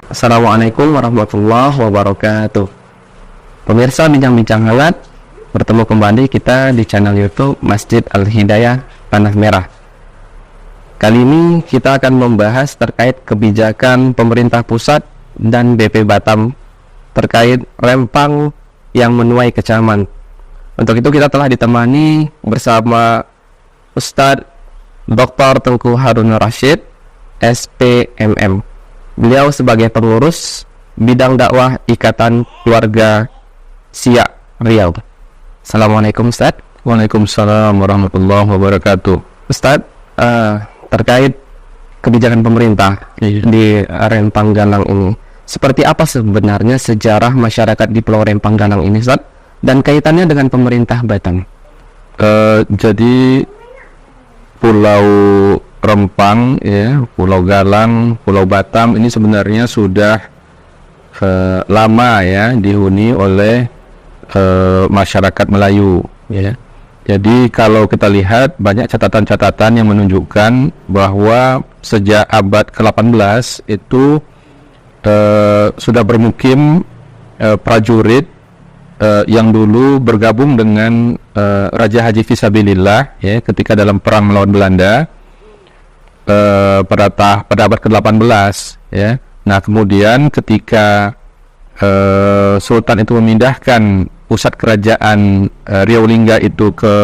Assalamualaikum warahmatullahi wabarakatuh. Pemirsa bincang-bincang hangat, bertemu kembali kita di channel YouTube Masjid Al-Hidayah Tanah Merah. Kali ini kita akan membahas terkait kebijakan pemerintah pusat dan BP Batam terkait rempang yang menuai kecaman. Untuk itu kita telah ditemani bersama Ustadz Dr. Tengku Harun Rashid, SPMM. Beliau sebagai pengurus bidang dakwah Ikatan Keluarga Siak Riau. Assalamualaikum Ustaz. Waalaikumsalam warahmatullahi wabarakatuh. Ustaz, terkait kebijakan pemerintah di Rempang Galang ini, seperti apa sebenarnya sejarah masyarakat di Pulau Rempang Galang ini, Ustaz, dan kaitannya dengan pemerintah Batam? Jadi Pulau Rempang, ya, Pulau Galang, Pulau Batam ini sebenarnya sudah lama ya dihuni oleh masyarakat Melayu, ya. Jadi kalau kita lihat banyak catatan-catatan yang menunjukkan bahwa sejak abad ke-18 itu sudah bermukim prajurit yang dulu bergabung dengan Raja Haji Fisabilillah, ya, ketika dalam perang melawan Belanda pada abad ke-18, ya. Nah, kemudian ketika Sultan itu memindahkan pusat kerajaan Riau Lingga itu ke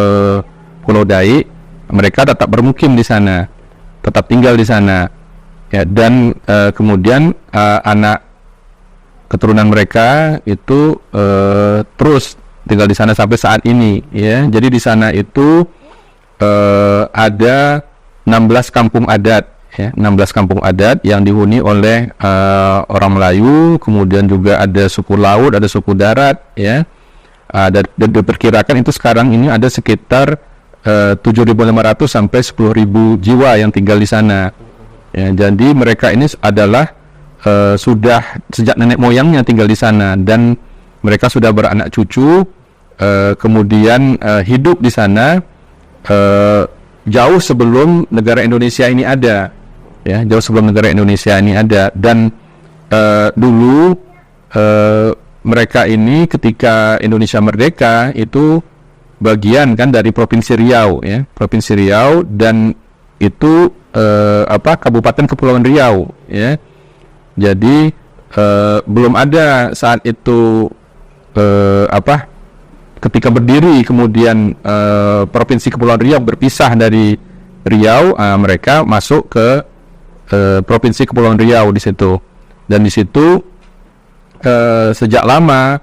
Pulau Dai, mereka tetap bermukim di sana, tetap tinggal di sana, ya. Dan kemudian anak keturunan mereka itu terus tinggal di sana sampai saat ini, ya. Jadi di sana itu ada 16 kampung adat, ya, 16 kampung adat yang dihuni oleh orang Melayu. Kemudian juga ada suku laut, ada suku darat, ya. Dan diperkirakan itu sekarang ini ada sekitar 7.500 sampai 10.000 jiwa yang tinggal di sana, ya. Jadi mereka ini adalah sudah sejak nenek moyangnya tinggal di sana, dan mereka sudah beranak cucu, kemudian hidup di sana jauh sebelum negara Indonesia ini ada, ya, jauh sebelum negara Indonesia ini ada. Dan dulu mereka ini ketika Indonesia merdeka itu bagian kan dari Provinsi Riau, ya, Provinsi Riau, dan itu Kabupaten Kepulauan Riau, ya. Jadi belum ada saat itu ketika berdiri kemudian Provinsi Kepulauan Riau berpisah dari Riau, mereka masuk ke Provinsi Kepulauan Riau di situ. Dan di situ sejak lama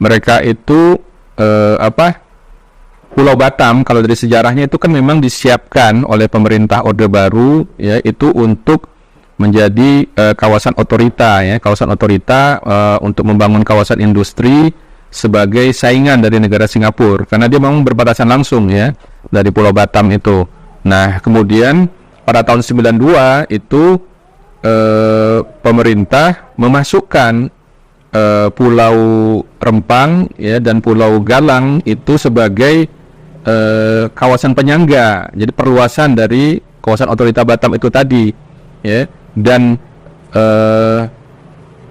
mereka itu Pulau Batam, kalau dari sejarahnya itu kan memang disiapkan oleh pemerintah Orde Baru, ya, itu untuk menjadi kawasan otorita, ya, kawasan otorita untuk membangun kawasan industri sebagai saingan dari negara Singapura, karena dia memang berbatasan langsung, ya, dari Pulau Batam itu. Nah, kemudian pada tahun 92 itu pemerintah memasukkan Pulau Rempang, ya, dan Pulau Galang itu sebagai kawasan penyangga, jadi perluasan dari kawasan otorita Batam itu tadi, ya. Dan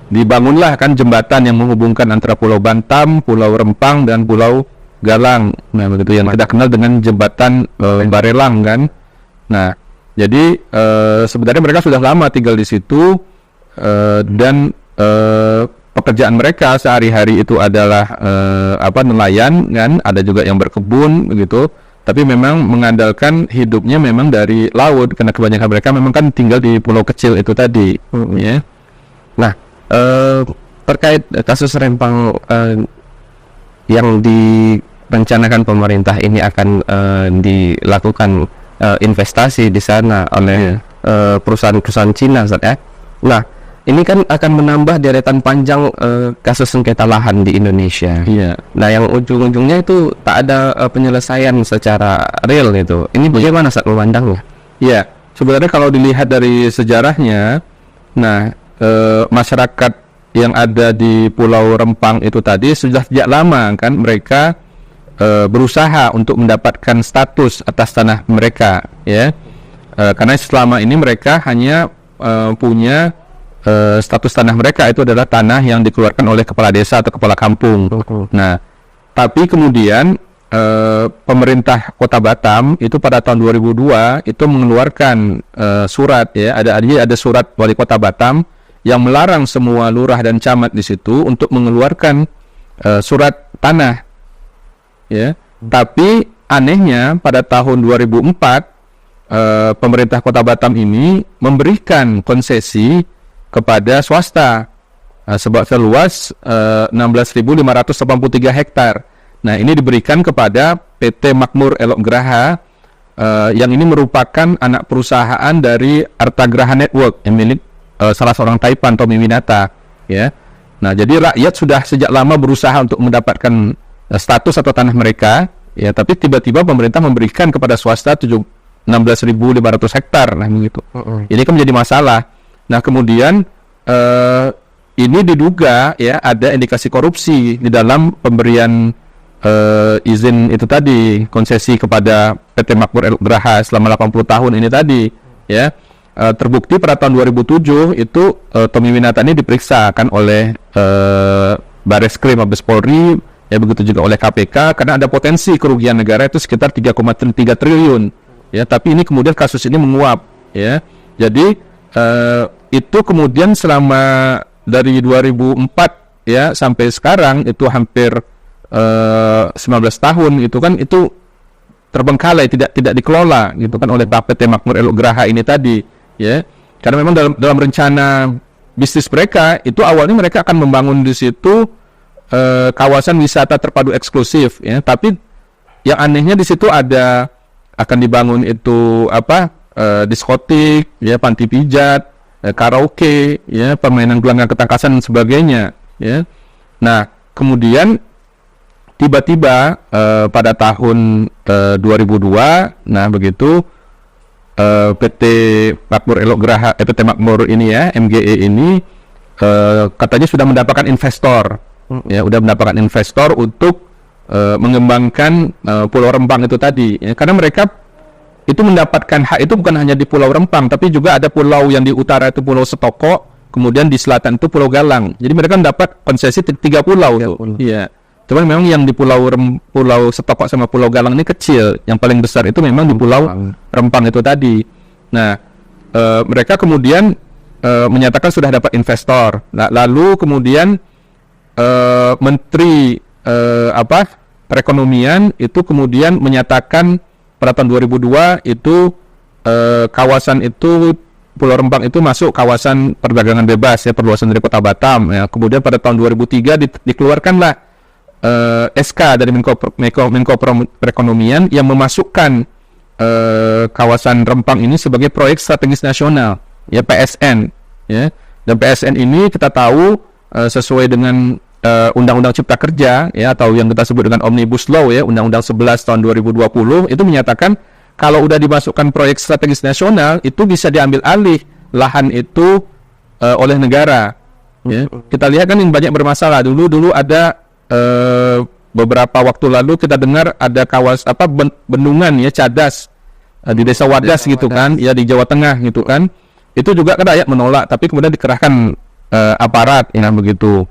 dibangunlah kan jembatan yang menghubungkan antara Pulau Batam, Pulau Rempang, dan Pulau Galang. Nah, begitu yang kita kenal dengan jembatan Barelang, kan. Nah, jadi sebenarnya mereka sudah lama tinggal di situ, dan pekerjaan mereka sehari-hari itu adalah nelayan, kan. Ada juga yang berkebun, begitu. Tapi memang mengandalkan hidupnya memang dari laut, karena kebanyakan mereka memang kan tinggal di pulau kecil itu tadi, ya. Nah, terkait kasus Rempang yang direncanakan pemerintah ini akan dilakukan investasi di sana oleh perusahaan-perusahaan Cina, Ustaz, ya. Nah, ini kan akan menambah deretan panjang kasus sengketa lahan di Indonesia. Iya. Nah, yang ujung-ujungnya itu tak ada penyelesaian secara real itu. Ini bagaimana saat memandangnya? Iya, sebenarnya kalau dilihat dari sejarahnya, nah, masyarakat yang ada di Pulau Rempang itu tadi sudah sejak lama kan mereka berusaha untuk mendapatkan status atas tanah mereka, ya. Karena selama ini mereka hanya punya status tanah mereka itu adalah tanah yang dikeluarkan oleh kepala desa atau kepala kampung. Nah, tapi kemudian pemerintah Kota Batam itu pada tahun 2002 itu mengeluarkan surat, ya, ada surat wali Kota Batam yang melarang semua lurah dan camat di situ untuk mengeluarkan surat tanah, ya. Tapi anehnya pada tahun 2004 pemerintah Kota Batam ini memberikan konsesi kepada swasta seluas 16.583 hektar. Nah, ini diberikan kepada PT Makmur Elok Graha yang ini merupakan anak perusahaan dari Artagraha Network yang milik salah seorang Taipan, Tommy Winata, ya. Nah, jadi rakyat sudah sejak lama berusaha untuk mendapatkan status atau tanah mereka, ya, tapi tiba-tiba pemerintah memberikan kepada swasta 16.500 hektar, nah begitu. Ini kan menjadi masalah. Nah, kemudian ini diduga, ya, ada indikasi korupsi di dalam pemberian izin itu tadi, konsesi kepada PT Makmur Elok Graha selama 80 tahun ini tadi, ya. Terbukti pada tahun 2007 itu Tommy Winata ini diperiksa kan oleh Bareskrim Mabes Polri, ya, begitu juga oleh KPK karena ada potensi kerugian negara itu sekitar 3,3 triliun, ya. Tapi ini kemudian kasus ini menguap, ya. Jadi itu kemudian selama dari 2004, ya, sampai sekarang itu hampir 19 tahun itu kan itu terbengkalai, tidak dikelola gitu kan oleh PT Makmur Elok Graha ini tadi, ya. Karena memang dalam rencana bisnis mereka itu awalnya mereka akan membangun di situ kawasan wisata terpadu eksklusif, ya. Tapi yang anehnya di situ akan dibangun itu diskotik, ya, panti pijat, karaoke, ya, permainan gelanggang ketangkasan dan sebagainya, ya. Nah, kemudian tiba-tiba pada tahun 2002, nah begitu PT Makmur Elok Graha, PT Makmur ini, ya, MGE ini katanya sudah mendapatkan investor, ya, sudah mendapatkan investor untuk mengembangkan Pulau Rempang itu tadi, ya, karena mereka itu mendapatkan hak itu bukan hanya di Pulau Rempang, tapi juga ada pulau yang di utara itu Pulau Setoko, kemudian di selatan itu Pulau Galang. Jadi mereka mendapat konsesi 3 pulau. Iya. Cuman memang yang di Pulau Setoko sama Pulau Galang ini kecil. Yang paling besar itu memang di Pulau Rempang itu tadi. Nah, mereka kemudian menyatakan sudah dapat investor. Lalu kemudian Menteri Perekonomian itu kemudian menyatakan pada tahun 2002 itu kawasan itu Pulau Rempang itu masuk kawasan perdagangan bebas, ya, perluasan dari Kota Batam, ya. Kemudian pada tahun 2003 dikeluarkanlah SK dari Menko Perekonomian yang memasukkan kawasan Rempang ini sebagai proyek strategis nasional, ya, PSN, ya. Dan PSN ini kita tahu sesuai dengan Undang-Undang Cipta Kerja, ya, atau yang kita sebut dengan Omnibus Law, ya, Undang-Undang 11 tahun 2020 itu menyatakan kalau udah dimasukkan proyek strategis nasional itu bisa diambil alih lahan itu oleh negara, ya. Kita lihat kan yang banyak bermasalah dulu ada beberapa waktu lalu kita dengar ada bendungan, ya, Cadas di Desa Wadas gitu kan, ya, di Jawa Tengah gitu kan. Itu juga kan rakyat menolak, tapi kemudian dikerahkan aparat, ya, begitu.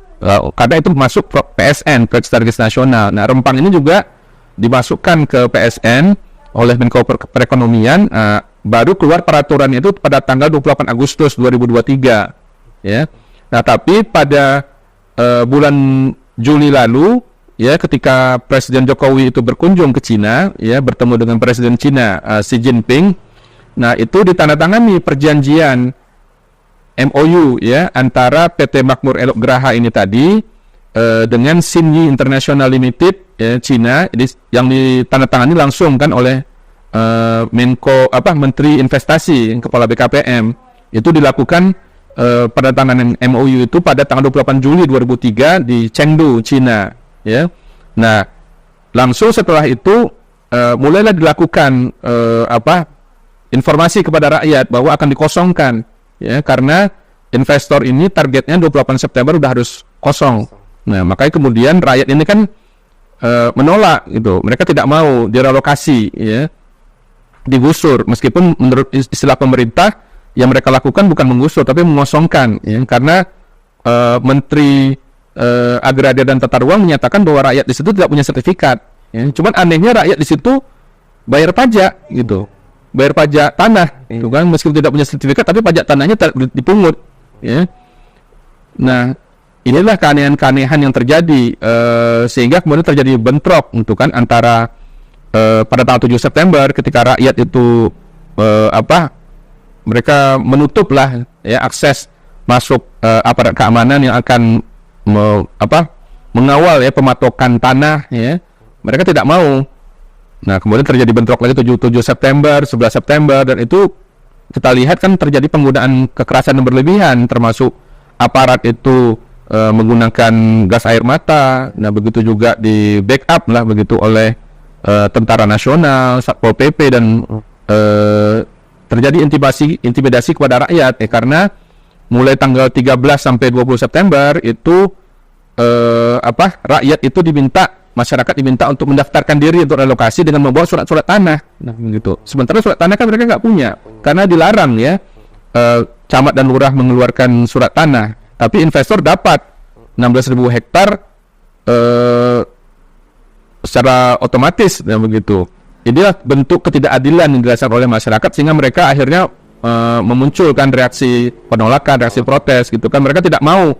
Karena itu masuk PSN, proyek strategis nasional. Nah, Rempang ini juga dimasukkan ke PSN oleh Menko Perekonomian, baru keluar peraturannya itu pada tanggal 28 Agustus 2023, ya. Nah, tapi pada bulan Juli lalu, ya, ketika Presiden Jokowi itu berkunjung ke Cina, ya, bertemu dengan Presiden Cina Xi Jinping, nah itu ditandatangani perjanjian MOU, ya, antara PT Makmur Elok Graha ini tadi dengan Xinyi International Limited, ya, Cina, yang ditandatangani langsung kan oleh Menteri Investasi, Kepala BKPM. Itu dilakukan penandatanganan MOU itu pada tanggal 28 Juli 2003 di Chengdu, Cina, ya. Nah, langsung setelah itu mulailah dilakukan informasi kepada rakyat bahwa akan dikosongkan, ya, karena investor ini targetnya 28 September udah harus kosong. Nah, makanya kemudian rakyat ini kan menolak gitu. Mereka tidak mau direlokasi, ya, digusur, meskipun menurut istilah pemerintah yang mereka lakukan bukan menggusur tapi mengosongkan, ya, karena Menteri Agraria dan Tata Ruang menyatakan bahwa rakyat di situ tidak punya sertifikat. Ya. Cuman anehnya rakyat di situ bayar pajak gitu, bayar pajak tanah, gitu kan, meskipun tidak punya sertifikat tapi pajak tanahnya dipungut. Ya. Nah, inilah keanehan-keanehan yang terjadi, sehingga kemudian terjadi bentrok, gitu kan, antara pada tanggal 7 September ketika rakyat itu mereka menutup lah, ya, akses masuk aparat keamanan yang akan mengawal, ya, pematokan tanah, ya, mereka tidak mau. Nah, kemudian terjadi bentrok lagi 7 September, 11 September, dan itu kita lihat kan terjadi penggunaan kekerasan yang berlebihan, termasuk aparat itu menggunakan gas air mata. Nah, begitu juga di backup lah begitu oleh Tentara Nasional, Satpol PP, dan terjadi intimidasi kepada rakyat, ya, karena mulai tanggal 13 sampai 20 September itu rakyat itu masyarakat diminta untuk mendaftarkan diri untuk relokasi dengan membawa surat-surat tanah. Nah, begitu. Sementara surat tanah kan mereka nggak punya karena dilarang, ya, camat dan lurah mengeluarkan surat tanah. Tapi investor dapat 16.000 hektar secara otomatis, dan begitu. Inilah bentuk ketidakadilan yang dirasakan oleh masyarakat, sehingga mereka akhirnya memunculkan reaksi penolakan, reaksi protes, gitu kan. Mereka tidak mau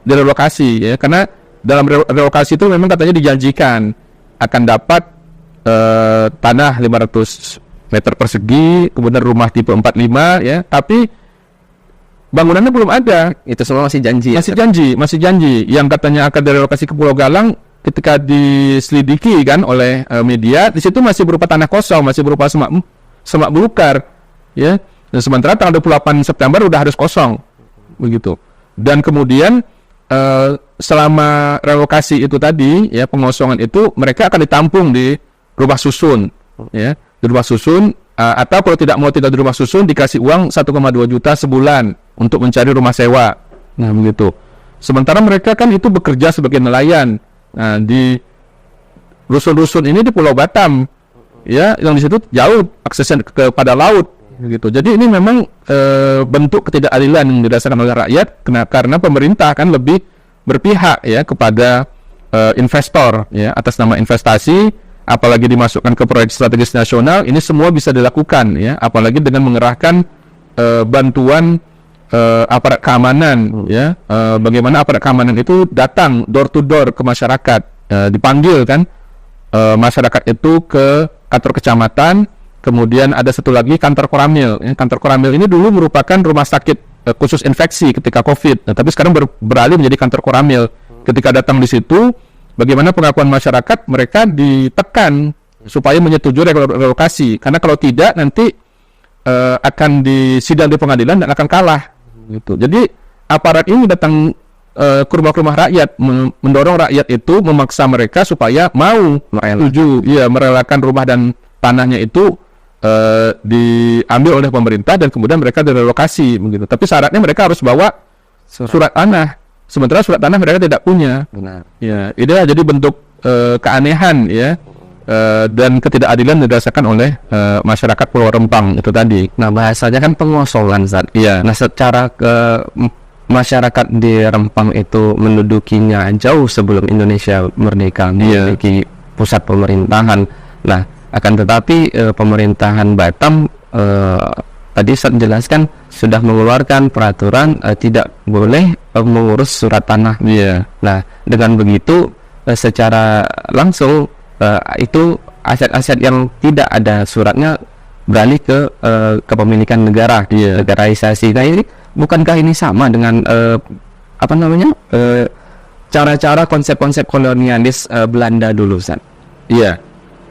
direlokasi, ya, karena dalam relokasi itu memang katanya dijanjikan akan dapat tanah 500 meter persegi, kemudian rumah tipe 45, ya, tapi bangunannya belum ada. Itu semua masih janji. Masih janji. Yang katanya akan direlokasi ke Pulau Galang, ketika diselidiki kan oleh media, di situ masih berupa tanah kosong, masih berupa semak belukar, ya. Dan sementara tanggal 28 September udah harus kosong, begitu. Dan kemudian selama relokasi itu tadi, ya, pengosongan itu, mereka akan ditampung di rumah susun, ya, di rumah susun, atau kalau tidak mau tinggal di rumah susun, dikasih uang 1,2 juta sebulan untuk mencari rumah sewa. Nah, begitu. Sementara mereka kan itu bekerja sebagai nelayan. Nah, di rusun-rusun ini di Pulau Batam, ya, yang di situ jauh aksesnya kepada laut, gitu. Jadi ini memang bentuk ketidakadilan yang dirasakan oleh rakyat, karena pemerintah kan lebih berpihak, ya, kepada investor, ya, atas nama investasi, apalagi dimasukkan ke proyek strategis nasional. Ini semua bisa dilakukan, ya, apalagi dengan mengerahkan bantuan aparat keamanan, ya, bagaimana aparat keamanan itu datang door to door ke masyarakat, dipanggil kan masyarakat itu ke kantor kecamatan, kemudian ada satu lagi kantor Koramil, ya. Kantor Koramil ini dulu merupakan rumah sakit khusus infeksi ketika COVID, nah, tapi sekarang beralih menjadi kantor Koramil. Ketika datang di situ, bagaimana pengakuan masyarakat, mereka ditekan supaya menyetujui relokasi, karena kalau tidak nanti akan disidang di pengadilan dan akan kalah, gitu. Jadi aparat ini datang ke rumah-rumah rakyat, mendorong rakyat itu, memaksa mereka supaya mau setuju, ya, merelakan rumah dan tanahnya itu diambil oleh pemerintah, dan kemudian mereka direlokasi, begitu. Tapi syaratnya mereka harus bawa surat tanah, sementara surat tanah mereka tidak punya. Benar. Ya, inilah jadi bentuk keanehan, ya, dan ketidakadilan dirasakan oleh masyarakat Pulau Rempang itu tadi. Nah, bahasanya kan pengosongan, Zat. Iya. Nah, secara masyarakat di Rempang itu mendudukinya jauh sebelum Indonesia merdeka, memiliki pusat pemerintahan. Nah, akan tetapi pemerintahan Batam tadi saya jelaskan sudah mengeluarkan peraturan tidak boleh mengurus surat tanah. Iya. Nah, dengan begitu secara langsung itu aset-aset yang tidak ada suratnya beralih ke kepemilikan negara, negaraisasi. Nah, ini bukankah ini sama dengan cara-cara konsep-konsep kolonialis Belanda dulu, San? Iya.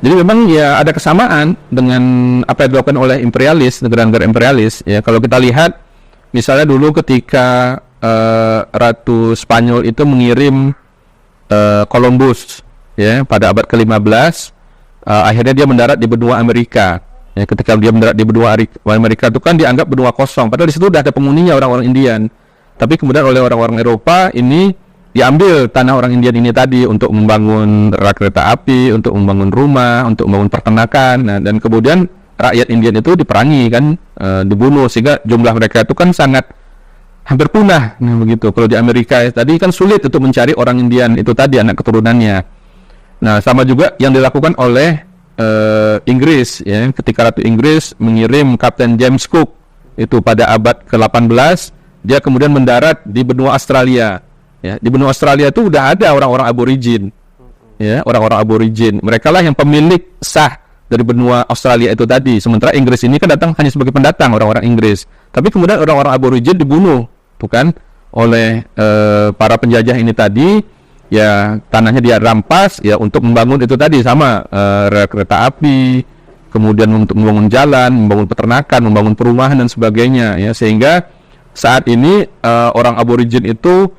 Jadi memang, ya, ada kesamaan dengan apa yang dilakukan oleh imperialis, negara-negara imperialis, ya. Kalau kita lihat misalnya dulu ketika Ratu Spanyol itu mengirim Columbus, ya, pada abad ke-15, akhirnya dia mendarat di benua Amerika. Ya, ketika dia mendarat di benua Amerika itu kan dianggap benua kosong, padahal di situ sudah ada penghuninya, orang-orang Indian. Tapi kemudian oleh orang-orang Eropa ini diambil tanah orang Indian ini tadi untuk membangun rel kereta api, untuk membangun rumah, untuk membangun peternakan. Nah, dan kemudian rakyat Indian itu diperangi kan, dibunuh, sehingga jumlah mereka itu kan sangat hampir punah. Nah begitu. Kalau di Amerika tadi kan sulit untuk mencari orang Indian itu tadi, anak keturunannya. Nah sama juga yang dilakukan oleh Inggris ya, ketika Ratu Inggris mengirim Kapten James Cook itu pada abad ke-18, dia kemudian mendarat di benua Australia ya. Di benua Australia itu udah ada orang-orang aborigin ya, orang-orang aborigin, mereka lah yang pemilik sah dari benua Australia itu tadi. Sementara Inggris ini kan datang hanya sebagai pendatang, orang-orang Inggris, tapi kemudian orang-orang aborigin dibunuh bukan oleh para penjajah ini tadi ya, tanahnya dia rampas ya untuk membangun itu tadi sama rel kereta api, kemudian untuk membangun jalan, membangun peternakan, membangun perumahan dan sebagainya ya, sehingga saat ini orang aborigin itu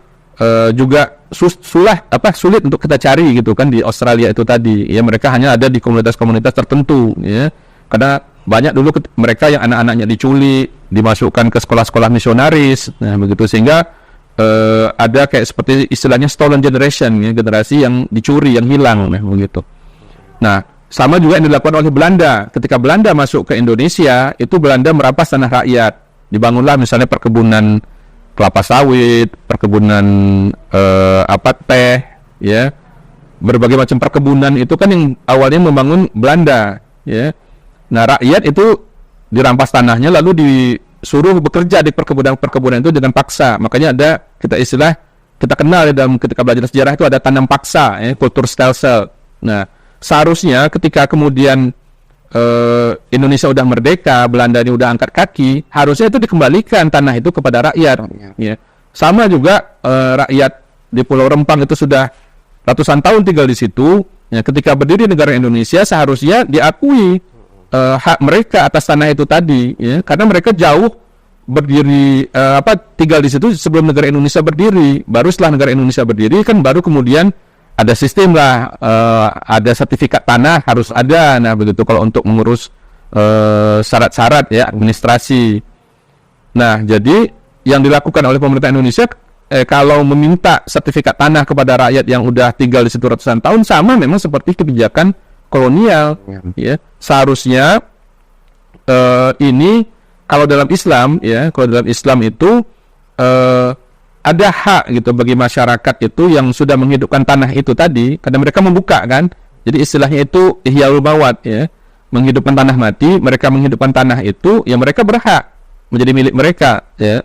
juga sulit untuk kita cari gitu kan di Australia itu tadi ya. Mereka hanya ada di komunitas-komunitas tertentu ya, karena banyak dulu mereka yang anak-anaknya diculik, dimasukkan ke sekolah-sekolah misionaris. Nah begitu, sehingga ada kayak seperti istilahnya stolen generation ya, generasi yang dicuri, yang hilang. Nah begitu. Nah sama juga yang dilakukan oleh Belanda. Ketika Belanda masuk ke Indonesia, itu Belanda merampas tanah rakyat. Dibangunlah misalnya perkebunan kelapa sawit, perkebunan teh, ya, berbagai macam perkebunan itu kan yang awalnya membangun Belanda, ya. Nah rakyat itu dirampas tanahnya lalu disuruh bekerja di perkebunan itu dengan paksa. Makanya ada kita kenal dalam ketika belajar sejarah itu ada tanam paksa, ya, kultur stelsel. Nah seharusnya ketika kemudian Indonesia udah merdeka, Belanda ini udah angkat kaki, harusnya itu dikembalikan tanah itu kepada rakyat. Ya. Sama juga rakyat di Pulau Rempang itu sudah ratusan tahun tinggal di situ. Ya, ketika berdiri negara Indonesia, seharusnya diakui hak mereka atas tanah itu tadi. Ya, karena mereka jauh berdiri tinggal di situ sebelum negara Indonesia berdiri. Baru setelah negara Indonesia berdiri kan baru kemudian ada sistem lah, ada sertifikat tanah harus ada. Nah begitu kalau untuk mengurus syarat-syarat ya, administrasi. Nah jadi yang dilakukan oleh pemerintah Indonesia kalau meminta sertifikat tanah kepada rakyat yang udah tinggal di situ ratusan tahun, sama memang seperti kebijakan kolonial ya. Seharusnya ini kalau dalam Islam ya, kalau dalam Islam itu ada hak gitu bagi masyarakat itu yang sudah menghidupkan tanah itu tadi, karena mereka membuka kan. Jadi istilahnya itu ihyaul mawat ya, menghidupkan tanah mati. Mereka menghidupkan tanah itu, ya mereka berhak menjadi milik mereka ya.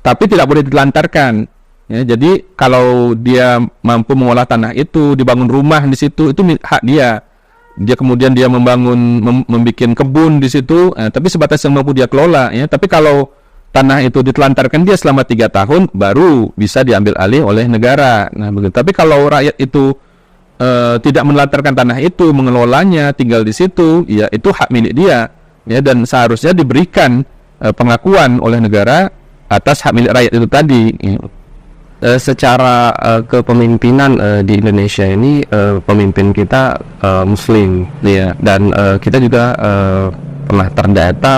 Tapi tidak boleh ditelantarkan ya. Jadi kalau dia mampu mengolah tanah itu, dibangun rumah di situ, itu hak dia. Dia kemudian dia membuat kebun di situ, tapi sebatas yang mampu dia kelola ya. Tapi kalau tanah itu ditelantarkan dia selama 3 tahun, baru bisa diambil alih oleh negara. Nah begitu. Tapi kalau rakyat itu tidak menelantarkan tanah itu, mengelolanya, tinggal di situ, ya itu hak milik dia ya, dan seharusnya diberikan pengakuan oleh negara atas hak milik rakyat itu tadi. Secara kepemimpinan di Indonesia ini, pemimpin kita Muslim ya, dan kita juga pernah terdata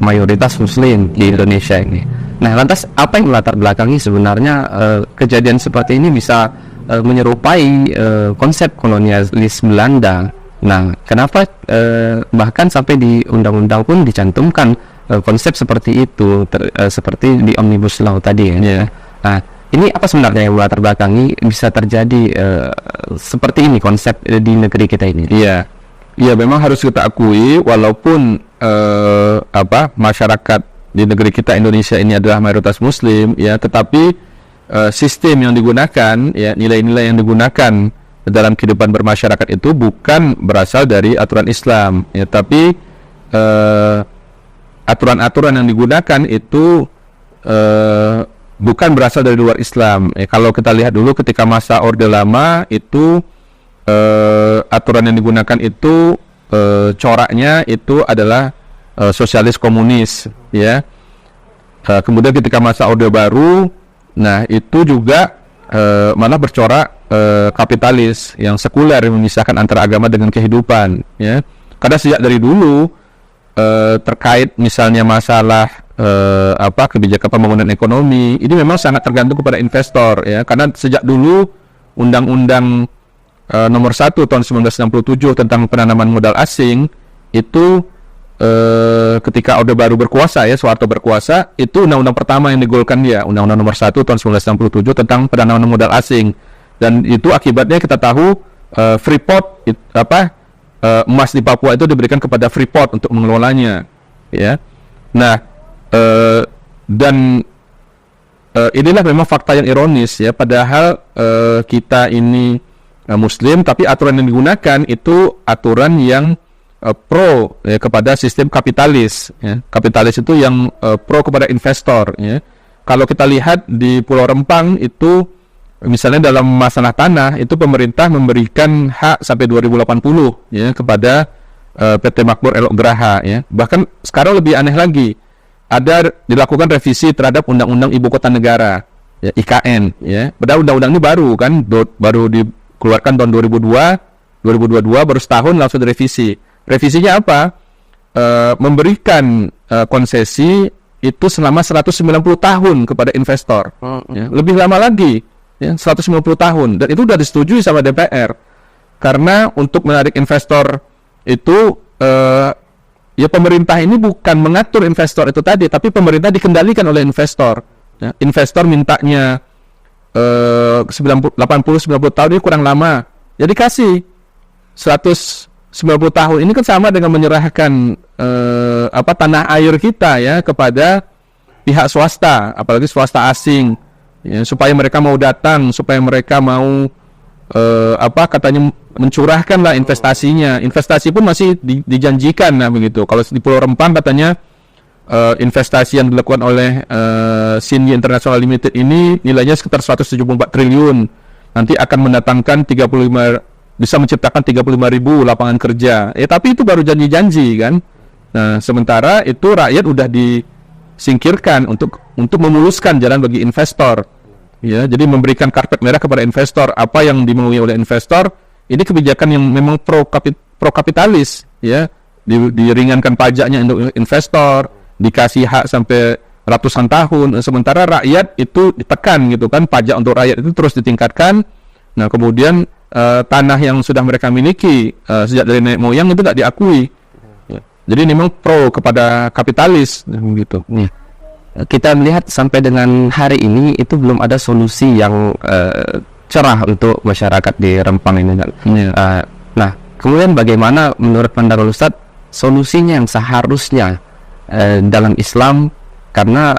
mayoritas Muslim di Indonesia ini. Nah lantas apa yang melatar belakangi sebenarnya kejadian seperti ini bisa menyerupai konsep kolonialis Belanda? Nah kenapa bahkan sampai di undang-undang pun dicantumkan konsep seperti itu, seperti di Omnibus Law tadi ya. Yeah. Nah ini apa sebenarnya yang melatar belakangi bisa terjadi seperti ini konsep di negeri kita ini? Iya, iya memang harus kita akui, walaupun masyarakat di negeri kita Indonesia ini adalah mayoritas Muslim ya, tetapi sistem yang digunakan ya, nilai-nilai yang digunakan dalam kehidupan bermasyarakat itu bukan berasal dari aturan Islam ya, tapi aturan-aturan yang digunakan itu bukan berasal dari luar Islam. Kalau kita lihat dulu ketika masa Orde Lama itu aturan yang digunakan itu coraknya itu adalah sosialis komunis ya. Kemudian ketika masa Orde Baru, nah itu juga malah bercorak kapitalis yang sekuler, yang memisahkan antara agama dengan kehidupan ya. Karena sejak dari dulu terkait misalnya masalah kebijakan pembangunan ekonomi ini memang sangat tergantung kepada investor ya, karena sejak dulu Undang-Undang nomor 1 tahun 1967 tentang penanaman modal asing itu ketika Orde Baru berkuasa ya, Soeharto berkuasa, itu undang-undang pertama yang digolkan dia, Undang-Undang Nomor 1 tahun 1967 tentang pendanaan modal asing. Dan itu akibatnya kita tahu Freeport emas di Papua itu diberikan kepada Freeport untuk mengelolanya, ya. Nah, dan inilah memang fakta yang ironis ya, padahal kita ini Muslim, tapi aturan yang digunakan itu aturan yang pro ya, kepada sistem kapitalis ya. Kapitalis itu yang pro kepada investor ya. Kalau kita lihat di Pulau Rempang itu misalnya dalam masalah tanah itu pemerintah memberikan hak sampai 2080 ya kepada PT Makmur Elok Graha ya. Bahkan sekarang lebih aneh lagi, ada dilakukan revisi terhadap Undang-Undang Ibu Kota Negara ya, IKN ya. Padahal undang-undang ini baru kan, baru dikeluarkan tahun 2022 baru setahun langsung direvisi. Revisinya apa? Memberikan konsesi itu selama 190 tahun kepada investor. Ya. Lebih lama lagi, ya, 190 tahun. Dan itu sudah disetujui sama DPR. Karena untuk menarik investor itu, ya pemerintah ini bukan mengatur investor itu tadi, tapi pemerintah dikendalikan oleh investor. Ya. Investor mintanya 80-90 tahun ini kurang lama. Jadi kasih 190 tahun. Ini kan sama dengan menyerahkan tanah air kita ya kepada pihak swasta, apalagi swasta asing ya, supaya mereka mau datang, supaya mereka mau katanya mencurahkan lah investasinya. Investasi pun masih dijanjikan nah begitu. Kalau di Pulau Rempang katanya investasi yang dilakukan oleh Sinyi International Limited ini nilainya sekitar 174 triliun. Nanti akan mendatangkan bisa menciptakan 35.000 lapangan kerja. Tapi itu baru janji-janji kan. Nah, sementara itu rakyat udah disingkirkan untuk memuluskan jalan bagi investor. Ya, jadi memberikan karpet merah kepada investor. Apa yang dimaui oleh investor, ini kebijakan yang memang pro kapitalis ya. Diringankan pajaknya untuk investor, dikasih hak sampai ratusan tahun. Sementara rakyat itu ditekan gitu kan, pajak untuk rakyat itu terus ditingkatkan. Nah, kemudian tanah yang sudah mereka miliki sejak dari nenek moyang itu tidak diakui. Ya. Jadi memang pro kepada kapitalis gitu. Kita melihat sampai dengan hari ini itu belum ada solusi yang cerah untuk masyarakat di Rempang ini. Nah, kemudian bagaimana menurut pandangan Ustadz solusinya yang seharusnya dalam Islam, karena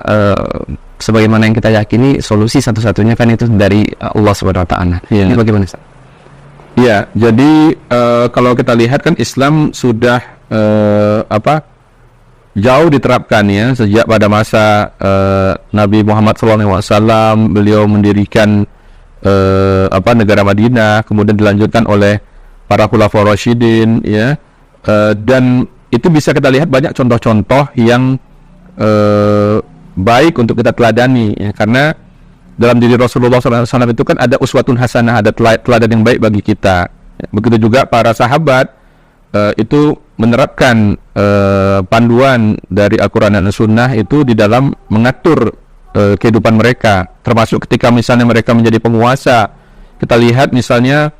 sebagaimana yang kita yakini solusi satu-satunya kan itu dari Allah Subhanahu wa taala. Ini bagaimana Ustadz? Ya, jadi kalau kita lihat kan Islam sudah jauh diterapkan ya sejak pada masa Nabi Muhammad SAW. Beliau mendirikan negara Madinah, kemudian dilanjutkan oleh para khulafaur rasyidin ya, dan itu bisa kita lihat banyak contoh-contoh yang baik untuk kita teladani ya, karena dalam diri Rasulullah SAW itu kan ada uswatun hasanah, ada teladan yang baik bagi kita. Begitu juga para sahabat itu menerapkan panduan dari Al-Quran dan Sunnah itu di dalam mengatur kehidupan mereka. Termasuk ketika misalnya mereka menjadi penguasa. Kita lihat misalnya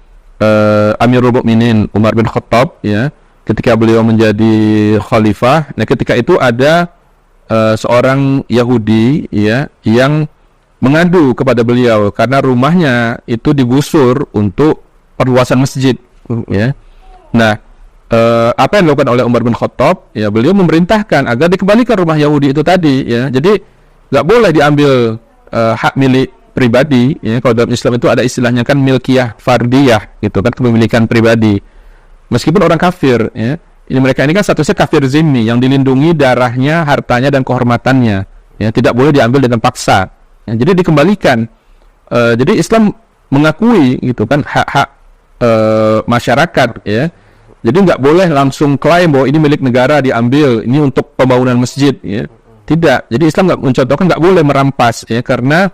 Amirul Mukminin Umar bin Khattab ya, ketika beliau menjadi khalifah. Nah, ketika itu ada seorang Yahudi ya yang mengadu kepada beliau karena rumahnya itu digusur untuk perluasan masjid ya. Nah, apa yang dilakukan oleh Umar bin Khattab ya, beliau memerintahkan agar dikembalikan rumah Yahudi itu tadi ya. Jadi nggak boleh diambil hak milik pribadi ya. Kalau dalam Islam itu ada istilahnya kan milkiyah fardiyah gitu kan, kepemilikan pribadi meskipun orang kafir ya. Mereka ini kan statusnya kafir zimmi yang dilindungi darahnya, hartanya dan kehormatannya ya, tidak boleh diambil dengan paksa. Ya, jadi dikembalikan. Jadi Islam mengakui gitu kan hak-hak masyarakat ya. Jadi nggak boleh langsung klaim bahwa ini milik negara diambil, ini untuk pembangunan masjid ya. Tidak. Jadi Islam nggak mencontohkan nggak boleh merampas ya, karena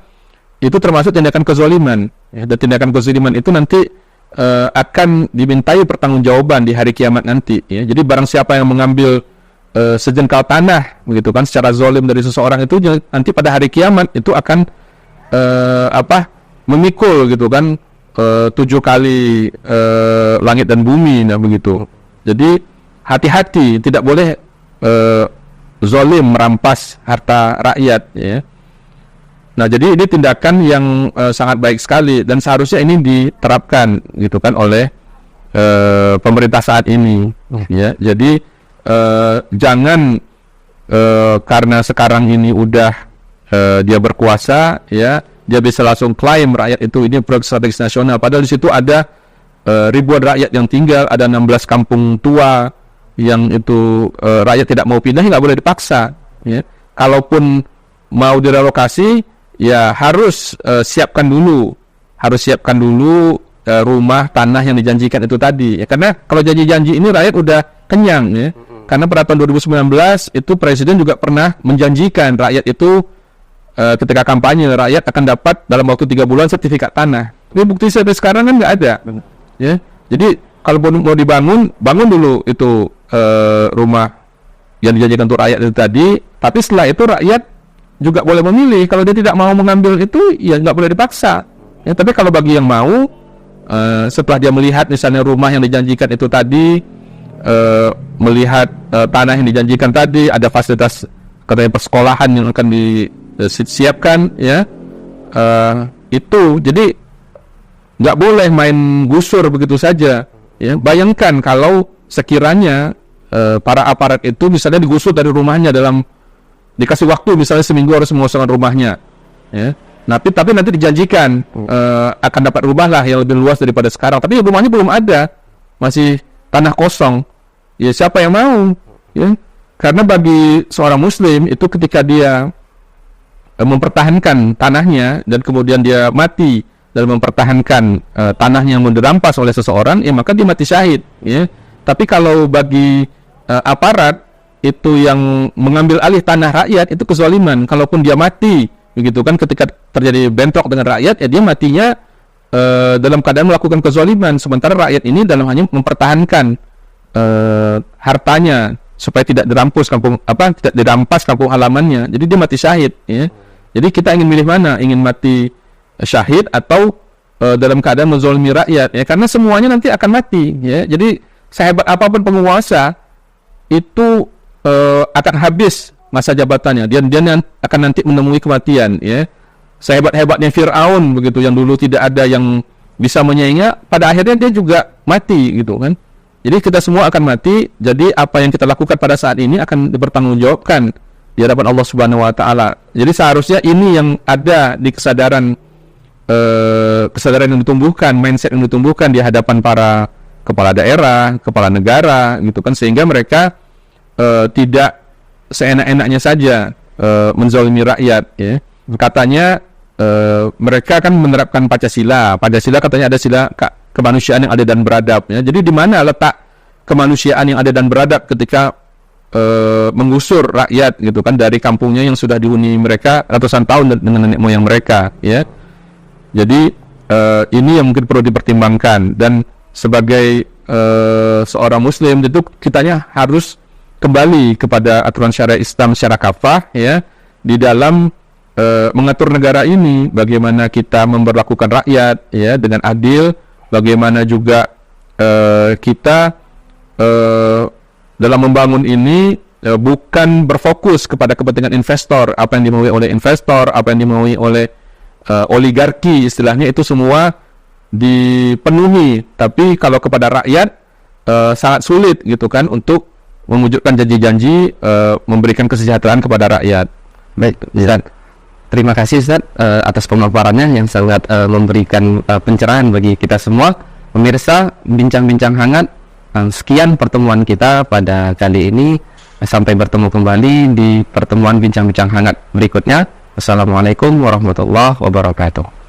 itu termasuk tindakan kezaliman ya, dan tindakan kezaliman itu nanti akan dimintai pertanggungjawaban di hari kiamat nanti ya. Jadi barang siapa yang mengambil sejengkal tanah begitu kan secara zalim dari seseorang itu nanti pada hari kiamat itu akan memikul gitu kan 7 kali langit dan bumi nah begitu. Jadi hati-hati, tidak boleh zalim merampas harta rakyat, ya. Nah, jadi ini tindakan yang sangat baik sekali dan seharusnya ini diterapkan gitu kan oleh pemerintah saat ini, ya. Jadi jangan karena sekarang ini udah dia berkuasa, ya, dia bisa langsung klaim rakyat itu ini proyek strategis nasional. Padahal di situ ada ribuan rakyat yang tinggal, ada 16 kampung tua yang itu rakyat tidak mau pindah, nggak boleh dipaksa, ya. Kalaupun mau direlokasi, ya harus siapkan dulu rumah tanah yang dijanjikan itu tadi, ya. Karena kalau janji-janji ini rakyat udah kenyang, ya. Karena pada tahun 2019 itu presiden juga pernah menjanjikan rakyat itu ketika kampanye rakyat akan dapat dalam waktu 3 bulan sertifikat tanah. Ini bukti sampai sekarang kan nggak ada, ya. Jadi kalau mau dibangun, bangun dulu itu rumah yang dijanjikan untuk rakyat itu tadi. Tapi setelah itu rakyat juga boleh memilih. Kalau dia tidak mau mengambil itu, ya nggak boleh dipaksa, ya. Tapi kalau bagi yang mau, setelah dia melihat misalnya rumah yang dijanjikan itu tadi, melihat tanah yang dijanjikan tadi, ada fasilitas katanya persekolahan yang akan disiapkan, ya, itu jadi nggak boleh main gusur begitu saja, ya. Bayangkan kalau sekiranya para aparat itu misalnya digusur dari rumahnya dikasih waktu misalnya seminggu harus mengosongkan rumahnya, ya. Tapi nanti dijanjikan akan dapat rumah lah yang lebih luas daripada sekarang, tapi rumahnya belum ada, masih tanah kosong. Ya siapa yang mau, ya? Karena bagi seorang muslim itu ketika dia mempertahankan tanahnya dan kemudian dia mati dalam mempertahankan tanahnya yang dirampas oleh seseorang, ya maka dia mati syahid, ya. Tapi kalau bagi aparat itu yang mengambil alih tanah rakyat, itu kezaliman. Kalaupun dia mati, begitu kan, ketika terjadi bentrok dengan rakyat, ya dia matinya dalam keadaan melakukan kezaliman. Sementara rakyat ini dalam hanya mempertahankan hartanya supaya tidak dirampas kampung halamannya. Jadi dia mati syahid, ya. Jadi kita ingin milih mana? Ingin mati syahid atau dalam keadaan menzalimi rakyat, ya. Karena semuanya nanti akan mati, ya. Jadi sehebat apapun penguasa itu akan habis masa jabatannya. Dia akan nanti menemui kematian, ya. Sehebat-hebatnya Fir'aun begitu, yang dulu tidak ada yang bisa menyainginya, pada akhirnya dia juga mati, gitu kan. Jadi kita semua akan mati. Jadi apa yang kita lakukan pada saat ini akan dipertanggungjawabkan di hadapan Allah Subhanahu wa taala. Jadi seharusnya ini yang ada di kesadaran yang ditumbuhkan, mindset yang ditumbuhkan di hadapan para kepala daerah, kepala negara, gitu kan, sehingga mereka tidak seenak-enaknya saja menzalimi rakyat, ya. Katanya mereka kan menerapkan Pancasila. Pancasila katanya ada sila kemanusiaan yang adil dan beradab, ya. Jadi di mana letak kemanusiaan yang adil dan beradab ketika menggusur rakyat, gitu kan, dari kampungnya yang sudah dihuni mereka ratusan tahun dengan nenek moyang mereka, ya. Jadi ini yang mungkin perlu dipertimbangkan, dan sebagai seorang muslim itu kitanya harus kembali kepada aturan syariat Islam secara kafah, ya, di dalam mengatur negara ini, bagaimana kita memperlakukan rakyat, ya, dengan adil, bagaimana juga kita dalam membangun ini bukan berfokus kepada kepentingan investor, apa yang dimaui oleh investor, apa yang dimaui oleh oligarki, istilahnya itu semua dipenuhi. Tapi kalau kepada rakyat sangat sulit, gitu kan, untuk mewujudkan janji-janji memberikan kesejahteraan kepada rakyat. Baik, Ustaz. Terima kasih Ustaz atas pemaparannya yang sangat memberikan pencerahan bagi kita semua. Pemirsa, bincang-bincang hangat, sekian pertemuan kita pada kali ini. Sampai bertemu kembali di pertemuan bincang-bincang hangat berikutnya. Wassalamualaikum warahmatullahi wabarakatuh.